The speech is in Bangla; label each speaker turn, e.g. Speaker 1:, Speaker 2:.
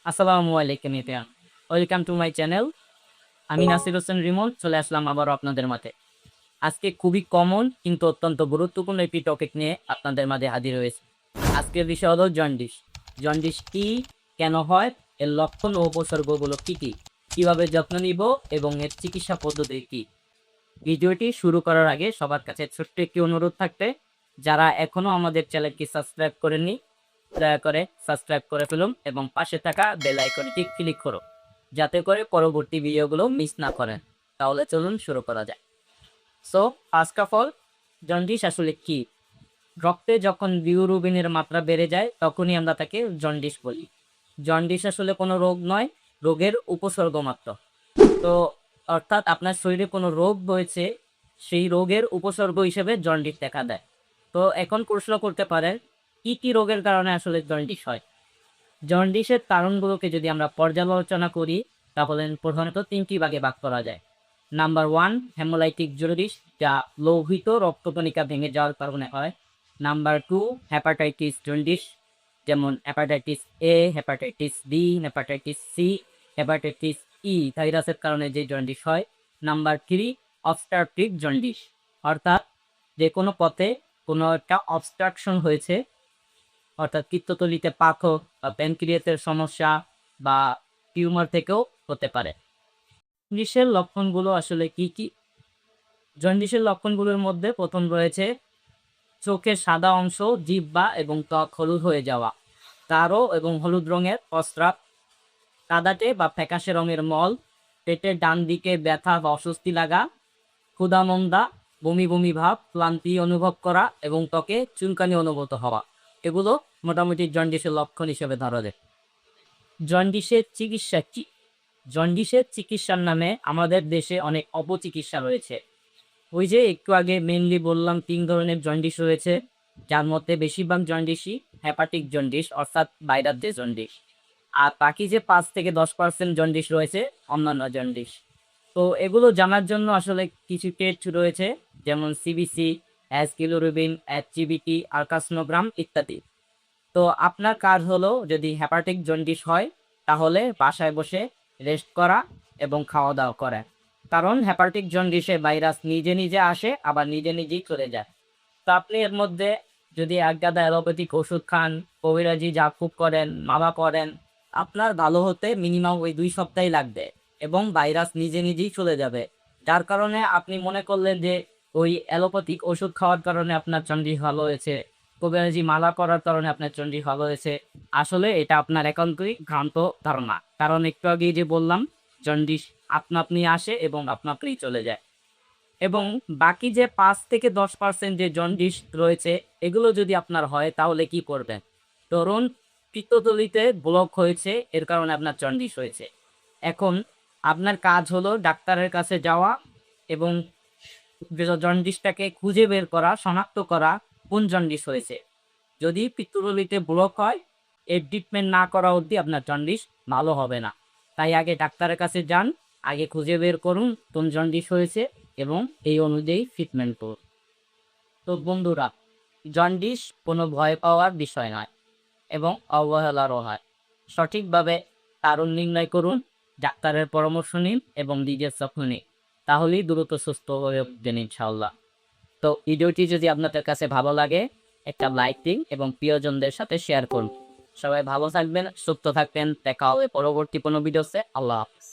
Speaker 1: আসসালামু আলাইকুম everyone, welcome to my channel. আমি নাসির হোসেন রিমন চলে আসলাম আবারও আপনাদের মাঝে। আজকে খুবই কমন কিন্তু অত্যন্ত গুরুত্বপূর্ণ একটি টপিক নিয়ে আপনাদের মাঝে হাজির হয়েছে। আজকের বিষয় হলো জন্ডিস। জন্ডিস কি, কেন হয়, এর লক্ষণ ও উপসর্গগুলো কী কী, কীভাবে যত্ন নিব এবং এর চিকিৎসা পদ্ধতি কী। ভিডিওটি শুরু করার আগে সবার কাছে ছোট্ট একটি অনুরোধ থাকতে, যারা এখনও আমাদের চ্যানেলটি সাবস্ক্রাইব করেননি দয়া করে সাবস্ক্রাইব করে ফেলুন এবং পাশে থাকা বেল আইকনটি ক্লিক করুন যাতে করে পরবর্তী ভিডিওগুলো মিস না করেন। তাহলে চলুন শুরু করা যায়। So first of all, jaundice আসলে কি? রক্তে যখন বিলিরুবিনের মাত্রা বেড়ে যায় তখনই আমরা তাকে জন্ডিস বলি। জন্ডিস আসলে কোনো রোগ নয়, রোগের উপসর্গ মাত্র। তো অর্থাৎ আপনার শরীরে কোনো রোগ হয়েছে, সেই রোগের উপসর্গ হিসেবে জন্ডিস দেখা দেয়। তো এখন প্রশ্ন করতে পারেন, কি কি রোগের কারণে আসলে জন্ডিস হয়? জন্ডিসের কারণগুলোকে যদি আমরা পর্যালোচনা করি তাহলে প্রধানত তিনটি ভাগে ভাগ করা যায়। নাম্বার ওয়ান, হেমোলাইটিক জন্ডিস, যা লোহিত রক্তকণিকা ভেঙে যাওয়ার কারণে হয়। নাম্বার টু, হেপাটাইটিস জন্ডিস, যেমন hepatitis A, hepatitis B, hepatitis C, hepatitis E ভাইরাসের কারণে যে জন্ডিস হয়। নাম্বার থ্রি, অবস্ট্রাকটিভ জন্ডিস, অর্থাৎ যে কোনো পথে কোনো একটা অবস্ট্রাকশন হয়েছে, অর্থাৎ পিত্তথলিতে পাথর বা প্যানক্রিয়াসের সমস্যা বা টিউমার থেকেও হতে পারে। জন্ডিসের লক্ষণগুলো আসলে কি কি? জন্ডিসের লক্ষণগুলোর মধ্যে প্রথম রয়েছে চোখের সাদা অংশ, জিহ্বা এবং ত্বক হলুদ হয়ে যাওয়া, গাঢ় এবং হলুদ রঙের প্রস্রাব, কাদাটে বা ফ্যাকাশে রঙের মল, পেটের ডান দিকে ব্যথা বা অস্বস্তি লাগা, ক্ষুধামন্দা, বমি বমি ভাব, ক্লান্তি অনুভব করা এবং ত্বকে চুলকানি অনুভূত হওয়া, এগুলো মোটামুটি জন্ডিসের লক্ষণ হিসেবে ধরা যায়। জন্ডিসের চিকিৎসা কি? জন্ডিসের চিকিৎসার নামে আমাদের দেশে অনেক অপচিকিৎসা রয়েছে। ওই যে একটু আগে মেনলি বললাম ৩ ধরনের জন্ডিস রয়েছে, যার মধ্যে বেশিরভাগ জন্ডিসই হেপাটিক জন্ডিস, অর্থাৎ ভাইরাস যে জন্ডিস। আর বাকি যে ৫ থেকে ১০% জন্ডিস রয়েছে অন্যান্য জন্ডিস। তো এগুলো জানার জন্য আসলে কিছু টেস্ট রয়েছে, যেমন সিবিসি, অ্যাসকিলোরুবিন, এইচজিবিটি, আল্ট্রাসোনোগ্রাম ইত্যাদি। তো আপনার কাজ হলো, যদি হেপাটিক জন্ডিস হয় তাহলে বাসায় বসে রেস্ট করা এবং খাওয়া দাওয়া করা। কারণ হেপাটিক জন্ডিসে ভাইরাস নিজে নিজে আসে, আবার নিজে নিজেই চলে যায়। তো আপনি এর মধ্যে যদি একগাদা অ্যালোপ্যাথিক ওষুধ খান, কবিরাজি ঝাড়ফুঁক করেন, মালা করেন, আপনার ভালো হতে মিনিমাম ওই ২ সপ্তাহই লাগবে এবং ভাইরাস নিজে নিজেই চলে যাবে। যার কারণে আপনি মনে করলেন যে ওই অ্যালোপ্যাথিক ওষুধ খাওয়ার কারণে আপনার জন্ডিস ভালো হয়েছে, কবিরাজি মালা করার কারণে আপনার জন্ডিস ভালো হয়েছে। আসলে এটা আপনার একান্তই ভ্রান্ত ধারণা। কারণ একটু আগেই যে বললাম, জন্ডিস আপনা আপনি আসে এবং আপনা আপনিই চলে যায়। এবং বাকি যে ৫ থেকে ১০% যে জন্ডিস রয়েছে, এগুলো যদি আপনার হয় তাহলে কি করবেন? ধরুন পিত্তথলিতে ব্লক হয়েছে, এর কারণে আপনার জন্ডিস হয়েছে। এখন আপনার কাজ হলো ডাক্তারের কাছে যাওয়া এবং জন্ডিসটাকে খুঁজে বের করা, শনাক্ত করা কোন জন্ডিস হয়েছে। যদি পিত্তথলিতে ব্লক হয়, এর ট্রিটমেন্ট না করা অবধি আপনার জন্ডিস ভালো হবে না। তাই আগে ডাক্তারের কাছে যান, আগে খুঁজে বের করুন কোন জন্ডিস হয়েছে এবং এই অনুযায়ী ট্রিটমেন্ট করুন। তো বন্ধুরা, জন্ডিস কোনো ভয় পাওয়ার বিষয় নয় এবং অবহেলারও হয়। সঠিকভাবে কারণ নির্ণয় করুন, ডাক্তারের পরামর্শ নিন এবং নিজের যত্ন নিন, তাহলেই দ্রুত সুস্থ হয়ে উঠবেন ইনশাআল্লাহ। তো ভিডিওটি যদি আপনাদের কাছে ভালো লাগে, একটা লাইক দিন এবং প্রিয়জনদের সাথে শেয়ার করুন। সবাই ভালো থাকবেন, সুস্থ থাকবেন। দেখা হবে পরবর্তী কোনো ভিডিওতে। আল্লাহ হাফেজ।